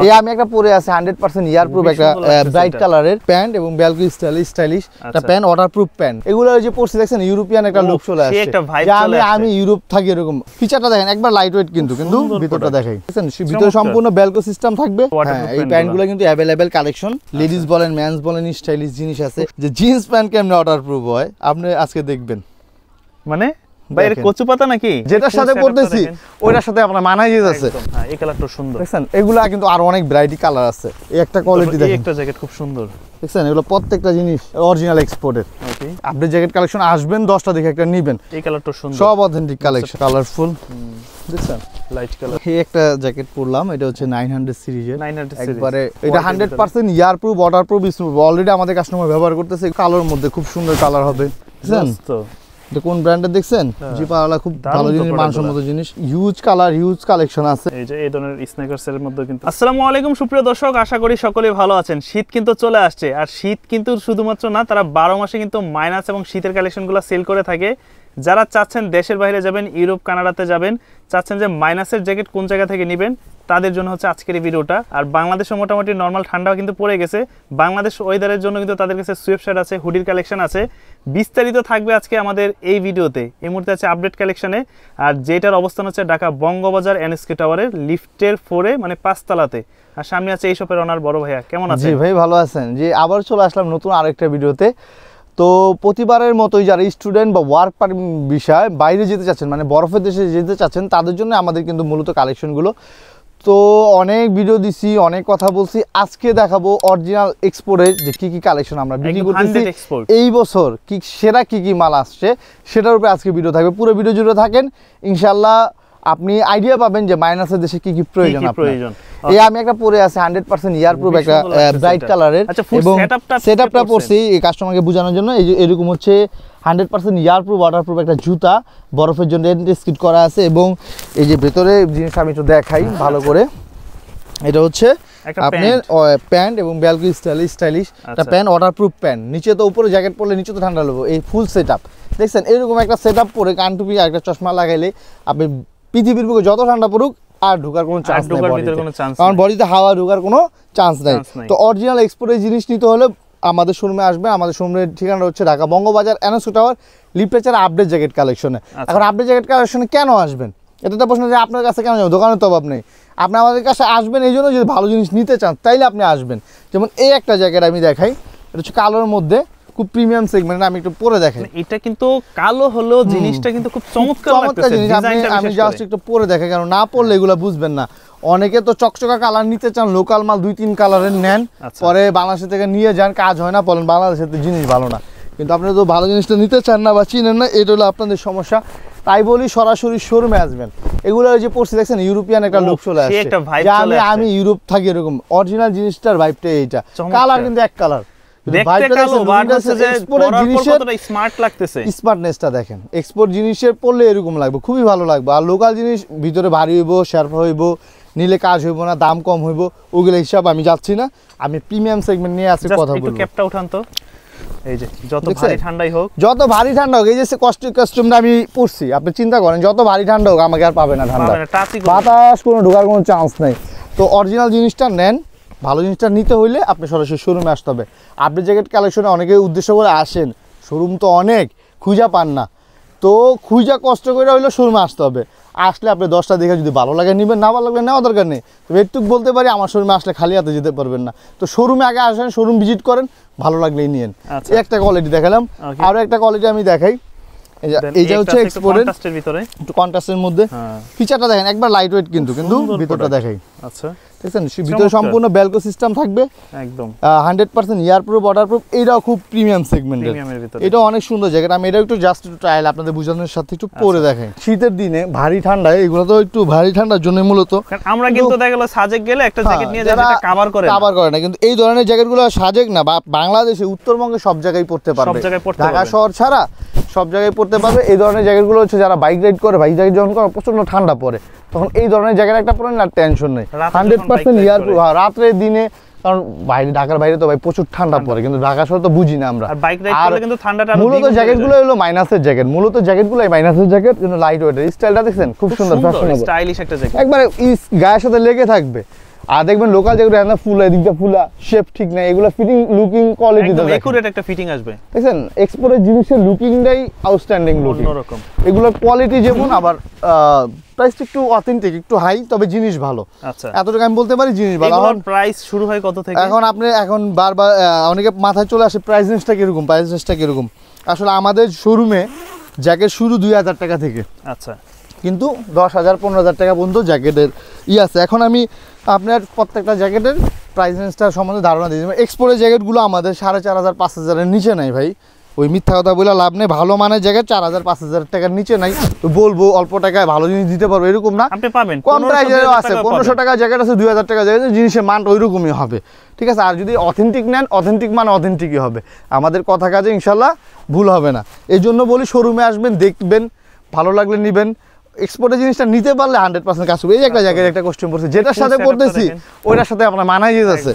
এই আমি একটা পরে আছে 100% ইয়ার প্রুফ একটা ব্রাইট কালারের প্যান্ট এবং ব্যালকো স্টাইলিশ একটা প্যান্ট, ওয়াটারপ্রুফ প্যান্ট। এগুলো যে পরছি দেখছেন ইউরোপিয়ান একটা লুক চলে আসছে, আমি ইউরোপ থাকি এরকম। ফিচারটা দেখেন একবার লাইট ওয়েট কিন্তু ভিতরটা দেখাই দেখছেন, ভিতরে সম্পূর্ণ ব্যালকো সিস্টেম থাকবে। এই প্যান্টগুলো কিন্তু অ্যাভেলেবেল কালেকশন, লেডিস বলেন মেন্স বলেন স্টাইলিশ জিনিস আছে। যে জিন্স প্যান্ট কেমনে ওয়াটারপ্রুফ হয় আপনি আজকে দেখবেন। মানে বাইরে কচু পাতা নাকি যেটার সাথে পড়তেছি ওইটার সাথে আপনার মানাই যাচ্ছে। হ্যাঁ এই কালারটা সুন্দর দেখছেন, এগুলা কিন্তু আরো অনেক ভ্যারাইটি কালার আছে। এই একটা কোয়ালিটি দেখেন, একটা জ্যাকেট খুব সুন্দর দেখছেন, এগুলো প্রত্যেকটা জিনিস অরিজিনাল এক্সপোর্টের। আপনি জ্যাকেট কালেকশন আসবেন 10টা দেখে একটা নেবেন। এই কালারটা সুন্দর, সব অথেন্টিক কালেকশন, কালারফুল দেখছেন, লাইট কালার। এই একটা জ্যাকেট পরলাম, এটা হচ্ছে 900 সিরিজের, 900 সিরিজ একবারে এটা 100% ইয়ার প্রুফ ওয়াটারপ্রুফ স্মুথ। অলরেডি আমাদের কাস্টমার ব্যবহার করতেছে। কালার মধ্যে খুব সুন্দর কালার হবে, দেখছেন তো এটা কোন ব্র্যান্ডের দেখছেন? জিপাওয়ালা, খুব ভালো জিনিস, মানসম্মত জিনিস, হিউজ কালার, হিউজ কালেকশন আছে। এই যে এই ধরনের স্নেকার্সের মধ্যে কিন্তু। আসসালামু আলাইকুম সুপ্রিয় দর্শক, আশা করি সকলেই ভালো আছেন। শীত কিন্তু চলে আসছে, আর শীত কিন্তু শুধুমাত্র না, তারা 12 মাসে কিন্তু মাইনাস এবং শীতের কালেকশনগুলো সেল করে থাকে। যারা চাচ্ছেন দেশের বাইরে যাবেন, ইউরোপ কানাডাতে যাবেন, চাচ্ছেন যে মাইনাসের জ্যাকেট কোন জায়গা থেকে নেবেন, তাদের জন্য হচ্ছে আজকের এই ভিডিওটা। আর বাংলাদেশে মোটামুটি নর্মাল ঠান্ডা কিন্তু পড়ে গেছে, বাংলাদেশ ওয়েদারের জন্য কিন্তু তাদের কাছে সোয়েটশার্ট আছে, হুডির কালেকশন আছে। বিস্তারিত থাকবে আজকে আমাদের এই ভিডিওতে। এই মুহূর্তে আছে আপডেট কালেকশনে, আর যেটার অবস্থান হচ্ছে ঢাকা বঙ্গবাজার এনএসকে টাওয়ারের লিফটের 4-এ, মানে 5 তলাতে। আর সামনে আছে এই শপের ওনার বড় ভাইয়া। কেমন আছেন? জি ভাই ভালো আছেন। জি আবার চলে আসলাম নতুন আরেকটা ভিডিওতে। তো প্রতিবারের মতোই যারা স্টুডেন্ট বা ওয়ার্ক পারমিট বিষয় বাইরে যেতে চাচ্ছেন, মানে বরফের দেশে যেতে চাচ্ছেন, তাদের জন্য আমাদের কিন্তু মূলত কালেকশনগুলো। তো অনেক ভিডিও দিছি, অনেক কথা বলছি, আজকে দেখাবো অরিজিনাল এক্সপোর্টের যে কি কি কালেকশন আমরা বিক্রি করতেছি এই বছর, কি সেরা কি কি মাল আসছে সেটার উপরে আজকে ভিডিও থাকবে। পুরো ভিডিও জুড়ে থাকেন, ইনশাল্লাহ আপনি আইডিয়া পাবেন যে মাইনাসের দেশে কি কি প্রয়োজন। এই আমি একটা পরে আছে 100% ইয়ার প্রুফ একটা ব্রাইট কালারের, এবং সেটআপটা পরছি এই কাস্টমারকে বোঝানোর জন্য। এই যে এরকম হচ্ছে 100% ইয়ার প্রুফ ওয়াটারপ্রুফ একটা জুতা, বরফের জন্য স্কিট করা আছে। এবং এই যে ভেতরে জিনিসটা আমি একটু দেখাই ভালো করে, এটা হচ্ছে আপনার প্যান্ট এবং ব্যালকো স্টাইলিশ একটা প্যান্ট, ওয়াটারপ্রুফ প্যান্ট। নিচে তো উপরে জ্যাকেট পরলে নিচে তো ঠান্ডা লাগবে। এই ফুল সেটআপ দেখছেন, এরকম একটা সেটআপ পরে কান টুপি আর একটা চশমা লাগাইলে আপনি পৃথিবীর বুকে যত ঠান্ডা পড়ুক আর ঢোকার কোনো চান্স নেই, কারণ বডিতে হাওয়া ঢোকার কোনো চান্স নাই। তো অরিজিনাল এক্সপোর্টের জিনিস নিতে হলে আমাদের শোরুমে আসবে। আমাদের শোরুমের ঠিকানা হচ্ছে ঢাকা বঙ্গবাজার এনএসকে টাওয়ার লিফটের আপডেট জ্যাকেট কালেকশনে। এখন আপডেট জ্যাকেট কালেকশনে কেন আসবেন, এটা তো প্রশ্ন যে আপনার কাছে কেন যাবেন, দোকানের তো অভাব নেই। আপনি আমাদের কাছে আসবেন এই জন্য, যদি ভালো জিনিস নিতে চান তাইলে আপনি আসবেন। যেমন এই একটা জ্যাকেট আমি দেখাই, এটা হচ্ছে কালোর মধ্যে, খুব প্রিমিয়াম সেগমেন্ট। আমি একটু পরে দেখাই, এটা কিন্তু কালো হলো জিনিসটা কিন্তু খুব চমৎকার জিনিস। আমি জাস্ট একটু পরে দেখাই, কারণ না পড়লে এগুলো বুঝবেন না। অনেকে তো চকচকা কালার নিতে চান, লোকাল মাল 2-3 কালারের নেন, পরে বাংলাদেশ থেকে নিয়ে যান, কাজ হয় না, বলেন বাংলাদেশের তো জিনিস ভালো না। কিন্তু আপনারা তো ভালো জিনিসটা নিতে চান না বা চিনেন না, এটা হলো আপনাদের সমস্যা। তাই বলি সরাসরি শোরুমে আসবেন। এগুলো যে পড়ছি দেখছেন ইউরোপিয়ান একটা লুক চলে আসছে, আমি ইউরোপ থাকি এরকম। অরিজিনাল জিনিসটার ভাইবটা এইটা, কালার কিন্তু এক কালার, স্মার্টনেসটা দেখেন। এক্সপোর্ট জিনিসের পড়লে এরকম লাগবে, খুবই ভালো লাগবে। আর লোকাল জিনিস ভিতরে ভারী হইব, শেরফা হইব, নিলে কাজ হইব না, দাম কম হইব, ওগুলো হিসাব আমি যাচ্ছি না। আমি প্রিমিয়াম সেগমেন্ট নিয়ে আসি কথা বলবো। ক্যাপটা উঠান তো, এই যে যত ভারী ঠান্ডাই হোক, যত ভারী ঠান্ডা হোক, এই যে কাস্টমটা আমি পরছি, আপনি চিন্তা করেন যত ভারী ঠান্ডা হোক আমাকে আর পাবে না ঠান্ডা, বাতাস কোনো ঢোকার কোনো চান্স নেই। তো অরিজিনাল জিনিসটা নেন, ভালো জিনিসটা নিতে হইলে আপনি সরাসরি শোরুমে আসতে হবে। আপনি জ্যাকেট কালেকশনে অনেকে উদ্দেশ্য করে আসেন, শোরুম তো অনেক খুঁজা পান না, তো খুঁজা কষ্ট করে হইলে শোরুমে আসতে হবে। আসলে আপনি 10টা দেখে যদি ভালো লাগে নেবেন, না ভালো লাগলে নেওয়া দরকার নেই। তবে একটু বলতে পারি, আমার শোরুমে আসলে খালি হাতে যেতে পারবেন না। তো শোরুমে আগে আসেন, শোরুম ভিজিট করেন, ভালো লাগলেই নিয়েন। এই একটা কোয়ালিটি দেখালাম, আরও একটা কোয়ালিটি আমি দেখাই। এইটা হচ্ছে এক্সপোর্টের ভিতরে, একটু কন্ট্রাস্টের মধ্যে। ফিচারটা দেখেন একবার লাইট ওয়েট কিন্তু ভিতরটা দেখাই। আচ্ছা দেখছেন, ভিতরে সম্পূর্ণ ব্যালকো সিস্টেম থাকবে, একদম 100% ইয়ার প্রুফ ওয়াটারপ্রুফ। এইটাও খুব প্রিমিয়াম সেগমেন্টের, এটা অনেক সুন্দর জ্যাকেট। আমি এটা একটু জাস্ট একটু ট্রায়াল আপনাদের বোঝানোর সাথে একটু পরে দেখাই। শীতের দিনে ভারী ঠান্ডায় এগুলো তো একটু ভারী ঠান্ডার জন্য মূলত আমরা কিন্তু দেখা গেল সাজেক গেলে একটা জ্যাকেট নিয়ে যায়, এটা কভার করে না। কিন্তু এই ধরনের জ্যাকেটগুলো সাজেক না, বাংলাদেশে উত্তরবঙ্গে সব জায়গায় পড়তে পারবে, ঢাকা শহর ছাড়া সব জায়গায় পড়তে পারবে। এই ধরনের জ্যাকেটগুলো হচ্ছে যারা বাইক রাইড করে, বাইক রাইড যখন করে প্রচন্ড ঠান্ডা পড়ে, তখন এই ধরনের জ্যাকেট একটা পরেন আর টেনশন নেই। 100% ইয়ার প্রুফ, রাত্রে দিনে, কারণ বাইরে ঢাকার বাইরে তো ভাই প্রচুর ঠান্ডা পড়ে, কিন্তু ঢাকা শহর তো বুঝি না আমরা। মূলত জ্যাকেটগুলো হলো মাইনাসের জ্যাকেট, মূলত জ্যাকেটগুলোই মাইনাসের জ্যাকেট, কিন্তু লাইট ওয়েটের। স্টাইলটা দেখছেন খুব সুন্দর, ফ্যাশনেবল, স্টাইলিশ একটা জ্যাকেট, একবারে গায়ের সাথে লেগে থাকবে। আর দেখবেন লোকাল যেগুলো এখানে ফুল এদিকটা ফুলা শেপ ঠিক নাই, এগুলো ফিটিং লুকিং কোয়ালিটি একদম একুরেট একটা ফিটিং আসবে। দেখেন এক্সপোর্টের জিনিসের লুকিংটাই আউটস্ট্যান্ডিং লুকিং, অন্যরকম। এগুলোর কোয়ালিটি যেমন আবার প্রাইসটা একটু অথেন্টিক, একটু হাই, তবে জিনিস ভালো। আচ্ছা, এতটুকু আমি বলতে পারি জিনিস ভালো। এগুলোর প্রাইস শুরু হয় কত থেকে? এখন আপনি এখন বারবার অনেকে মাথায় চলে আসে প্রাইস রেঞ্জটা কিরকম, প্রাইস রেঞ্জটা কিরকম। আসলে আমাদের শোরুমে জ্যাকেট শুরু 2000 টাকা থেকে, আচ্ছা, কিন্তু 10,000 15,000 টাকা পর্যন্ত জ্যাকেটের আছে। এখন আমি আপনার প্রত্যেকটা জ্যাকেটের প্রাইস রেঞ্জটা সম্বন্ধে ধারণা দিই। এক্সপোর্টের জ্যাকেটগুলো আমাদের 4,500 5,000-এর নিচে নাই ভাই, ওই মিথ্যা কথা বলে লাভ নেই। ভালো মানের জ্যাকেট 4,000 5,000 টাকার নিচে নাই। তো বলবো অল্প টাকায় ভালো জিনিস দিতে পারবো এরকম না, আপনি পাবেন কম প্রাইসেরও আছে। 1500 টাকা জ্যাকেট আছে, 2,000 টাকা জ্যাকেট, জিনিসের মানটা ওইরকমই হবে, ঠিক আছে। আর যদি অথেন্টিক নেন, অথেন্টিক মানে অথেন্টিকই হবে। আমাদের কথা কাজে ইনশাল্লাহ ভুল হবে না। এই জন্য বলি শোরুমে আসবেন, দেখবেন, ভালো লাগলে নেবেন। এক্সপোর্টের জিনিসটা নিতে পারলে 100% কাজ হবে। এই যে একটা জ্যাকেট একটা কোশ্চেন পড়ছে, যেটার সাথে পড়তেছি ওইটার সাথে আপনার মানাই যেতেছে।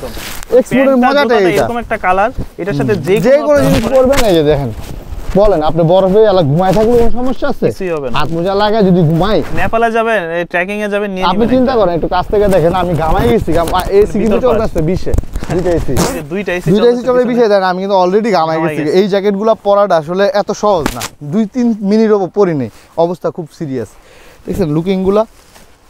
এক্সপোর্টের মজাটা এইটা, এরকম একটা কালার, এটার সাথে যে কোনো জিনিস পরবেন। এই যে দেখেন, বলেন আপনি বরফে এলা ঘুমায় থাকলে কোনো সমস্যা আছে? কিছুই হবে না। হাত মোজা লাগায় যদি ঘুমাই, নেপালে যাবেন, ট্রেকিং এ যাবেন, নিয়ে আপনি চিন্তা করেন একটু কাছ থেকে দেখেন, আমি ঘামাই গেছি, এসি কিন্তু চলতেছে 20-এ, দুইটা এসি চলে 20-এ দেন, আমি কিন্তু অলরেডি ঘামাই গেছি। এই জ্যাকেটগুলো পরাটা আসলে এত সহজ না, 2-3 মিনিটও পরি নেই, অবস্থা খুব সিরিয়াস। দেখছেন লুকিংগুলা।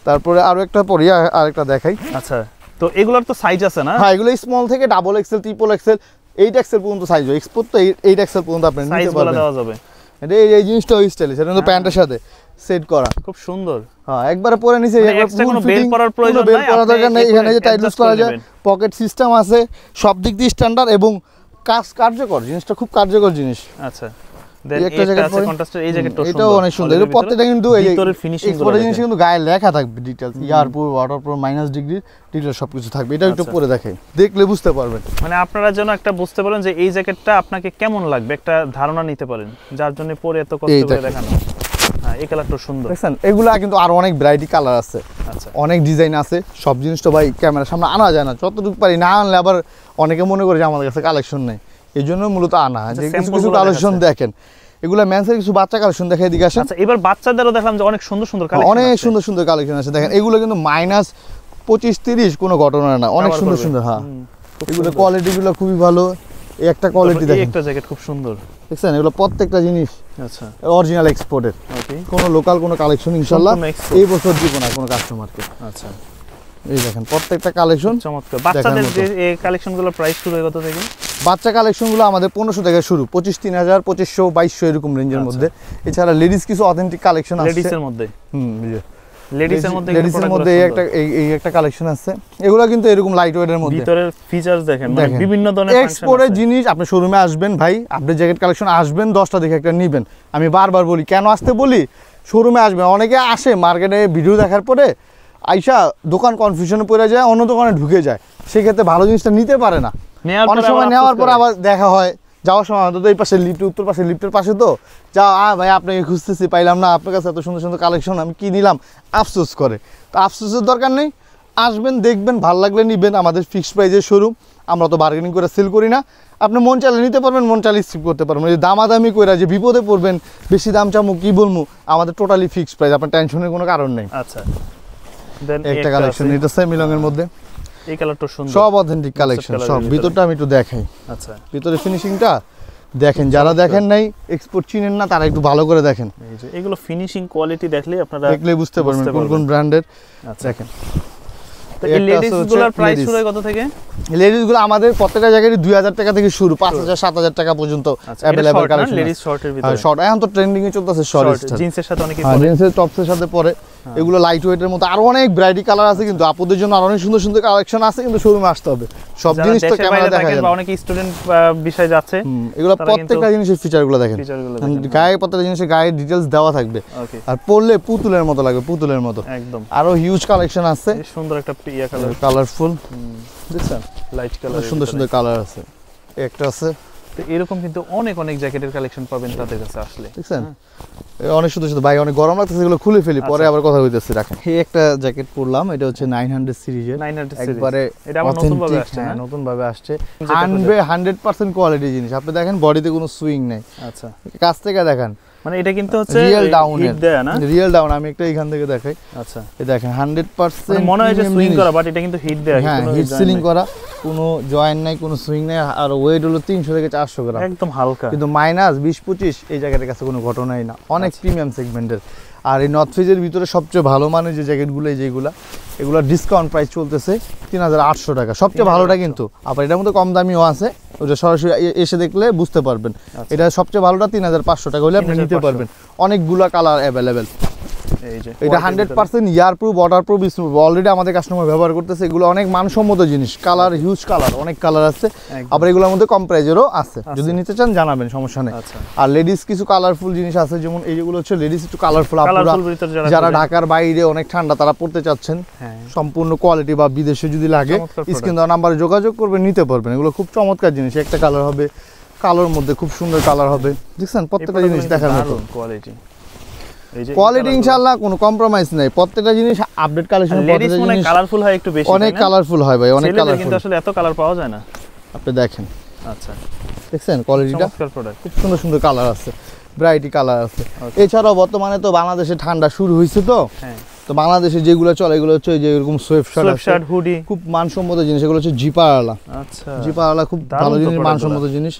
তারপরে আরো একটা পরি, আরেকটা দেখাই। আচ্ছা, তো এগুলোর তো সাইজ আছে না? হ্যাঁ, এগুলো স্মল থেকে double XL, triple XL, 8 XL পর্যন্ত সাইজ হয়। এক্সপোর্ট তো 8 এক্সেল পর্যন্ত আপনি সাইজ নিতে বলে পারবেন। দেওয়া যাবে। এই জিনিসটা ওই স্টাইলে, সেটা কিন্তু প্যান্টের সাথে সেট করা, খুব সুন্দর। হ্যাঁ, একবারে পরে নিচে এক্সট্রা কোনো বেল পরার প্রয়োজন নাই, বেল পরা দরকার নেই। এখানে যে টাইট লুজ করা যায়, পকেট সিস্টেম আছে, সব দিক দিয়ে স্ট্যান্ডার্ড এবং কার্যকর। জিনিসটা খুব কার্যকর জিনিস। আচ্ছা, দেন একটা আছে কন্ট্রাস্টের, এই জ্যাকেটটা সুন্দর, এটাও অনেক সুন্দর। এর প্রত্যেকটা কিন্তু এই ভিতরের ফিনিশিং গুলো জিনিস কিন্তু গায়ে লেখা থাকবে, details, airproof, waterproof, -degree details সবকিছু থাকবে। এটা একটু পরে দেখাই, দেখলে বুঝতে পারবেন। মানে আপনারা যেন একটা বুঝতে পারেন যে এই জ্যাকেটটা আপনাকে কেমন লাগবে, একটা ধারণা নিতে পারেন, যার জন্য পরে এত কষ্ট করে দেখানো। হ্যাঁ, এই কালারটা সুন্দর। দেখছেন এগুলা কিন্তু আরো অনেক ভ্যারাইটি কালার আছে। আচ্ছা, অনেক ডিজাইন আছে। সব জিনিস তো ভাই ক্যামেরার সামনে আনা যায় না, যতটুকু পারি না আনলে আবার অনেকে মনে করে যে আমাদের কাছে কালেকশন নেই। এই জন্য মূলত আনা, যে কিছু কালেকশন দেখেন। এগুলা মেন্সের কিছু বাচ্চা কালেকশন দেখে এদিকে আসেন। আচ্ছা, এবার বাচ্চাদেরও দেখলাম যে অনেক সুন্দর সুন্দর কালেকশন, অনেক সুন্দর সুন্দর কালেকশন আছে। দেখেন এগুলো কিন্তু -25-30 কোনো ঘটনা না, অনেক সুন্দর সুন্দর। হ্যাঁ, এগুলো কোয়ালিটিগুলো খুবই ভালো। এই একটা কোয়ালিটি দেখেন, একটা জ্যাকেট খুব সুন্দর। দেখছেন এগুলো প্রত্যেকটা জিনিস আচ্ছা, অরিজিনাল এক্সপোর্টের, ওকে, কোনো লোকাল কোনো কালেকশন ইনশাআল্লাহ সম্পূর্ণ export। এই বছর দিব না কোনো কাস্টমারকে। আচ্ছা, এই দেখেন প্রত্যেকটা কালেকশন চমৎকার। বাচ্চাদের যে এই কালেকশনগুলোর প্রাইস শুরু হয় কত থেকে? বাচ্চা কালেকশনগুলো আমাদের 1500 থেকে শুরু, 25, 3000, 2500, 2200 এরকম রেঞ্জের মধ্যে। এছাড়া লেডিস কিছু অথেন্টিক কালেকশন আছে লেডিসের মধ্যে। লেডিসের মধ্যে এই একটা কালেকশন আছে। এগুলো কিন্তু এরকম লাইট ওয়েটের মধ্যে, ভিতরের ফিচারস দেখেন, মানে বিভিন্ন ধরনের ফাংশন আছে। এক্সপোর্টের জিনিস। আপনি শোরুমে আসবেন ভাই, আপনি জ্যাকেট কালেকশন আসবেন, 10টা দেখে একটা নেবেন। আমি বারবার বলি, কেন আসতে বলি, শোরুমে আসবেন। অনেকে আসে মার্কেটে ভিডিও দেখার পরে আইসা দোকান কনফিউশনে পড়ে যায়, অন্য দোকানে ঢুকে যায়, সেক্ষেত্রে ভালো জিনিসটা নিতে পারে না। অনেক সময় নেওয়ার পর আবার দেখা হয়, যাওয়ার সময় হয়তো এই পাশে লিফট, উত্তর পাশে লিফটের পাশে, তো যা ভাই আপনাকে খুঁজতেছি পাইলাম না, আপনার কাছে এত সুন্দর সুন্দর কালেকশন, আমি কি নিলাম, আফসোস করে। তো আফসোসের দরকার নেই, আসবেন, দেখবেন, ভালো লাগলে নিবেন। আমাদের ফিক্সড প্রাইজের শোরুম, আমরা তো বার্গেনিং করে সেল করি না। আপনি মন চাইলে নিতে পারবেন, মন চাইলে স্কিপ করতে পারবেন। যে দামাদামি করে যে বিপদে পড়বেন, বেশি দাম চামু কি বলবো, আমাদের টোটালি ফিক্সড প্রাইস, আপনার টেনশনের কোনো কারণ নেই। আচ্ছা, দেন একটা কালেকশন এটা মিলনের মধ্যে, এই কালারটা সুন্দর, সব অথেন্টিক কালেকশন, সব। ভিতরটা আমি একটু দেখাই। আচ্ছা, ভিতরে ফিনিশিংটা দেখেন, যারা দেখেন নাই, এক্সপোর্ট চিনেন না, তারা একটু ভালো করে দেখেন। এই যে এগুলো ফিনিশিং কোয়ালিটি দেখলে আপনারা দেখলেই বুঝতে পারবেন কোন কোন ব্র্যান্ডের। আচ্ছা, দেখেন তো এই লেডিসগুলোর প্রাইস শুরু হয় কত থেকে? লেডিসগুলো আমাদের প্রত্যেকটা জায়গায় 2000 টাকা থেকে শুরু, 5000 7000 টাকা পর্যন্ত अवेलेबल কালেকশন। লেডিস শর্টের ভিতরে, শর্ট এখন তো ট্রেন্ডিং এ চলতেছে শর্ট, জিন্সের সাথে অনেকে পরে, জিন্সের টপসের সাথে পরে। এগুলো লাইট ওয়েটের মতো আরো অনেক ভ্যারাইটি কালার আছে, কিন্তু আপুদের জন্য আরো অনেক সুন্দর সুন্দর কালেকশন আছে, কিন্তু শোরুমে আসতে হবে। সব জিনিস তো ক্যামেরা দেখা যায় না, বা অনেকে স্টুডেন্ট বিষয় যাচ্ছে, এগুলো প্রত্যেকটা জিনিসের ফিচারগুলো দেখেন, গায়ে প্রত্যেকটা জিনিসের গায়ে ডিটেইলস দেওয়া থাকবে, আর পরলে পুতুলের মতো লাগবে, পুতুলের মতো একদম। আরো হিউজ কালেকশন আছে, সুন্দর একটা পিয়া কালার, কালারফুল, দেখছেন লাইট কালার, সুন্দর সুন্দর কালার আছে। একটা আছে, তো এরকম কিন্তু অনেক অনেক জ্যাকেটের কালেকশন পাবেন তাদের কাছে আসলে, দেখছেন অনেক সুন্দর সুন্দর। ভাই অনেক গরম লাগতেছে, এগুলো খুলে ফেলি, পরে আবার কথা হইতেছে। রাখেন, এই একটা জ্যাকেট পরলাম, এটা হচ্ছে 900 সিরিজের, 900 সিরিজ, একবারে এটা আবার নতুন ভাবে আসছে, হ্যাঁ নতুন ভাবে আসছে, 100% কোয়ালিটি জিনিস। আপনি দেখেন বডিতে কোনো সুইং নাই। আচ্ছা, কাছ থেকে দেখেন মানে এটা কিন্তু হচ্ছে রিয়েল ডাউনের হিট দেয় না, রিয়েল ডাউন। আমি একটা এখান থেকে দেখাই। আচ্ছা এই দেখেন 100% মনে হয় যে সুইং করা, বাট এটা কিন্তু হিট দেয়, হ্যাঁ হিট সিলিং করা, কোনো জয়েন্ট নাই, কোনো সুইং নাই। আর ওয়েট হলো 300 থেকে 400 গ্রাম, একদম হালকা। কিন্তু মাইনাস 20-25 এই জায়গাটার কাছে কোনো ঘটনাই না, অনেক প্রিমিয়াম সেগমেন্টের। আর এই নর্থ ফেজের ভিতরে সবচেয়ে ভালো মানের যে জ্যাকেটগুলো যেগুলা, এগুলো ডিসকাউন্ট প্রাইস চলতেছে 3800 টাকা, সবচেয়ে ভালোটা কিন্তু। আবার এটার মধ্যে কম দামিও আছে, ওটা সরাসরি এসে দেখলে বুঝতে পারবেন। এটা সবচেয়ে ভালোটা 3500 টাকা হলে আপনি নিতে পারবেন, অনেকগুলা কালার অ্যাভেলেবেল। এটা 100% ইয়ার প্রুফ, ওয়াটার প্রুফ, অলরেডি আমাদের কাস্টমার ব্যবহার করতেছে। এগুলো অনেক মানসম্মত জিনিস, কালার হিউজ কালার, অনেক কালার আছে। আবার এগুলোর মধ্যে কম প্রাইজেরও আছে, যদি নিতে চান জানাবেন, সমস্যা নেই। আর লেডিস কিছু কালারফুল জিনিস আছে, যেমন এইগুলো হচ্ছে লেডিস একটু কালারফুল, যারা ঢাকার বাইরে অনেক ঠান্ডা তারা পড়তে চাচ্ছেন, সম্পূর্ণ কোয়ালিটি বা বিদেশে যদি লাগে স্ক্রিন দেওয়া নাম্বারে যোগাযোগ করবেন, নিতে পারবেন। এগুলো খুব চমৎকার জিনিস, একটা কালার হবে, কালোর মধ্যে খুব সুন্দর কালার হবে, দেখছেন প্রত্যেকটা জিনিস দেখার মতো কোয়ালিটি। ইনশাআল্লাহ কোনো কম্প্রোমাইজ নাই, প্রত্যেকটা জিনিস আপডেট কালেকশন। লেডিস মনে কালারফুল হয় একটু বেশি, অনেক কালারফুল হয় ভাই, অনেক কালারফুল, কিন্তু আসলে এত কালার পাওয়া যায় না। আপনি দেখেন, আচ্ছা দেখছেন কোয়ালিটিটা, খুব সুন্দর সুন্দর কালার আছে, ভ্যারাইটি কালার আছে। এছাড়াও বর্তমানে তো বাংলাদেশে ঠান্ডা শুরু হয়েছে, তো তো বাংলাদেশে যেগুলো চলে এগুলো হচ্ছে যে এরকম সোয়েটশার্ট, হুডি, খুব মানসম্মত জিনিস। এগুলো হচ্ছে জিপারওয়ালা। আচ্ছা জিপারওয়ালা খুব ভালো জিনিস, মানসম্মত জিনিস।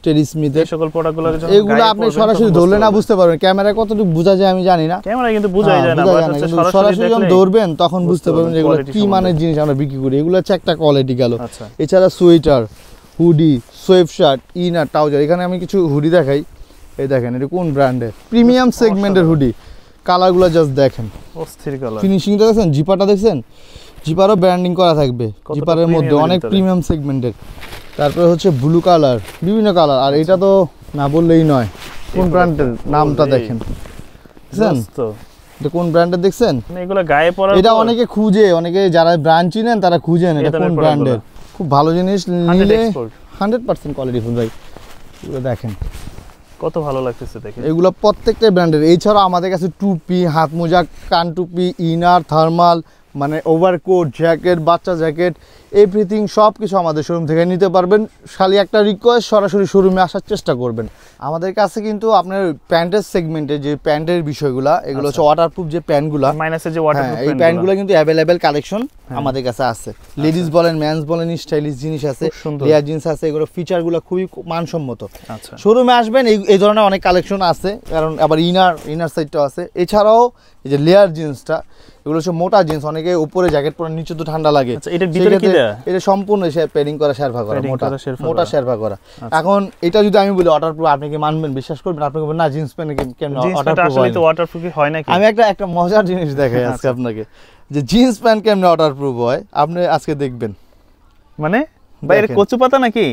টেরি স্মিথের সকল প্রোডাক্টগুলো এগুলো আপনি সরাসরি ধরলে না বুঝতে পারবেন, ক্যামেরায় কতটুকু বোঝা যায় আমি জানি না, ক্যামেরায় কিন্তু বোঝাই যায় না, সরাসরি যখন ধরবেন তখন বুঝতে পারবেন যে এগুলো কি মানের জিনিস আমরা বিক্রি করি। এগুলো হচ্ছে একটা কোয়ালিটি গেল। এছাড়া sweater, hoodie, sweatshirt, inner, trouser. এখানে আমি কিছু হুডি দেখাই। এই দেখেন এটা কোন ব্র্যান্ডের, প্রিমিয়াম সেগমেন্টের হুডি। কালারগুলো জাস্ট দেখেন, অস্থির কালার। ফিনিশিংটা দেখছেন, জিপারটা দেখছেন, জিপারও ব্র্যান্ডিং করা থাকবে জিপারের মধ্যে, অনেক প্রিমিয়াম সেগমেন্টের। তারপরে হচ্ছে ব্লু কালার, বিভিন্ন কালার। আর এটা তো না বললেই নয়, কোন ব্র্যান্ডের নামটা দেখেন, দেখছেন এটা কোন ব্র্যান্ডের দেখছেন, এগুলো গায়ে পরা। এটা অনেকে খুঁজে, অনেকে যারা ব্র্যান্ড চিনেন তারা খুঁজেন এটা কোন ব্র্যান্ডের। খুব ভালো জিনিস, নিলে 100% কোয়ালিটি ফুল ভাই। এগুলো দেখেন কত ভালো লাগতেছে দেখেন, এগুলো প্রত্যেকটা ব্র্যান্ডের। এছাড়াও আমাদের কাছে টুপি, হাত মোজা, কান টুপি, ইনার, থার্মাল, মানে ওভারকোট, জ্যাকেট, বাচ্চা জ্যাকেট, এভরিথিং সব কিছু আমাদের শোরুম থেকে নিতে পারবেন। খালি একটা রিকোয়েস্ট, সরাসরি শোরুমে আসার চেষ্টা করবেন। আমাদের কাছে কিন্তু আপনার প্যান্টের সেগমেন্টে যে প্যান্টের বিষয়গুলো, এগুলো হচ্ছে ওয়াটারপ্রুফ যে প্যান্টগুলো, মাইনাসের যে ওয়াটারপ্রুফ, এই প্যান্টগুলো কিন্তু অ্যাভেলেবেল কালেকশন আমাদের কাছে আছে। লেডিস বলেন, মেন্স বলেন, স্টাইলিশ জিনিস আছে, লেয়ার জিন্স আছে। এগুলো ফিচারগুলো খুবই মানসম্মত। শোরুমে আসবেন, এই ধরনের অনেক কালেকশন আছে, কারণ আবার ইনার সাইডটাও আছে। এছাড়াও এই যে লেয়ার জিন্সটা, এগুলো হচ্ছে মোটা জিন্স, অনেকে উপরে জ্যাকেট পরে নিচে তো ঠান্ডা লাগে। এটার ভিতরে কি দেয়া? এটা সম্পূর্ণ পেডিং করা, শেরফা করা, মোটা শেরফা করা। এখন এটা যদি আমি বলি ওয়াটারপ্রুফ, আপনি কি মানবেন, বিশ্বাস করবেন? আপনি বলবেন না জিন্স প্যান্ট কেমন ওয়াটারপ্রুফ হয় নাকি? আমি একটা মজার জিনিস দেখাই আজকে আপনাকে, যে জিন্স প্যান্ট কেমনে ওয়াটারপ্রুফ হয় আপনি আজকে দেখবেন। মানে ভাই এর কচু পাতা নাকি?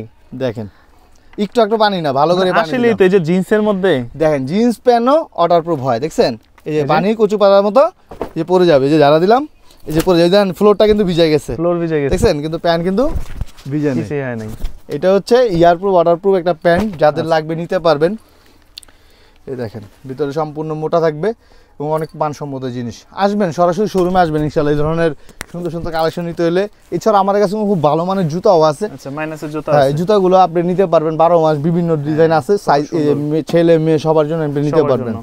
দেখেন একটু পানি না, ভালো করে পানি। আসলে তো এই যে জিন্সের মধ্যে দেখেন জিন্স প্যান্টও ওয়াটারপ্রুফ হয়, দেখছেন? এই যে পানি কচু পাতার মতো যে পড়ে যাবে, যে যারা দিলাম এই যে পড়ে যাবে, দেখেন ফ্লোরটা কিন্তু ভিজে গেছে, দেখছেন? কিন্তু প্যান্ট কিন্তু ভিজে নেই। এটা হচ্ছে ইয়ারপ্রুফ, ওয়াটারপ্রুফ একটা প্যান্ট, যাদের লাগবে নিতে পারবেন। এই দেখেন ভিতরে সম্পূর্ণ মোটা থাকবে এবং অনেক মানসম্মত জিনিস। আসবেন, সরাসরি শোরুমে আসবেন ইনশাআল্লাহ। এই ধরনের সুন্দর সুন্দর কালেকশন নিতে হলে। এছাড়া আমাদের কাছে খুব ভালো মানের জুতাও আছে। আচ্ছা, মাইনাসের জুতা আছে। এই জুতাগুলো আপনি নিতে পারবেন 12 মাস, বিভিন্ন ডিজাইন আছে, সাইজ ছেলে মেয়ে সবার জন্য আপনি নিতে পারবেন।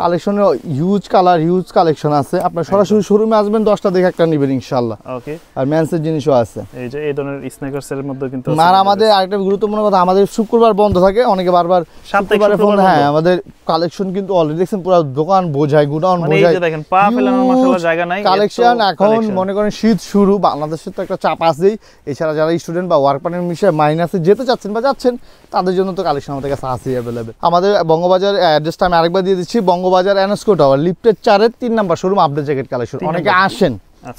কালেকশনে হিউজ কালেকশন আছে। আপনার সরাসরি শোরুমে আসবেন, 10টা দেখে একটা নেবেন ইনশাআল্লাহ। ওকে। আর মেন্সের জিনিসও আছে, এই যে এই ধরনের স্নেকার্সের মধ্যে কিন্তু। আর আমাদের আরেকটা গুরুত্বপূর্ণ কথা, আমাদের শুক্রবার বন্ধ থাকে। অনেকে বারবার শুক্রবারে ফোন, হ্যাঁ আমাদের কালেকশন কিন্তু অলরেডি দেখছেন পুরো দোকান বোঝায়, গুডাউন বোঝায়। এই যে দেখেন পা ফেলানোর মাশাআল্লাহ জায়গা নাই কালেকশন। এখন মনে করেন শীত শুরু, বাংলাদেশে তো একটা চাপ আছেই। এছাড়া যারা স্টুডেন্ট বা ওয়ার্ক পারমিট বিষয়ে মাইনাসে যেতে চাচ্ছেন বা যাচ্ছেন, তাদের জন্য তো কালেকশন আমাদের কাছে আছেই অ্যাভেলেবেল। আমাদের বঙ্গবাজার অ্যাড্রেসটা আমি আরেকবার দিয়ে দিচ্ছি, বঙ্গবাজার এনএসকো টাওয়ার, লিফটের 4-এর 3 number showroom, update jacket collection. অনেকে আসেন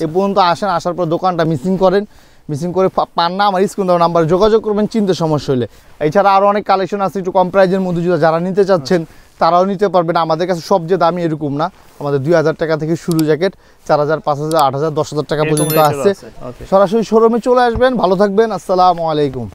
এ পর্যন্ত আসেন, আসার পর দোকানটা মিসিং করে পান না, আমার স্ক্রিন দেওয়া নাম্বার যোগাযোগ করবেন চিনতে সমস্যা হলে। এছাড়া আরও অনেক কালেকশন আছে একটু কম প্রাইজের মধ্যে, যারা নিতে চাচ্ছেন তারাও নিতে পারবেন। আমাদের কাছে সবচেয়ে দামি এরকম না, আমাদের 2000 টাকা থেকে শুরু জ্যাকেট, 4000, 5000, 8000, 10,000 টাকা পর্যন্ত আছে। সরাসরি শোরুমে চলে আসবেন। ভালো থাকবেন, আসসালামু আলাইকুম।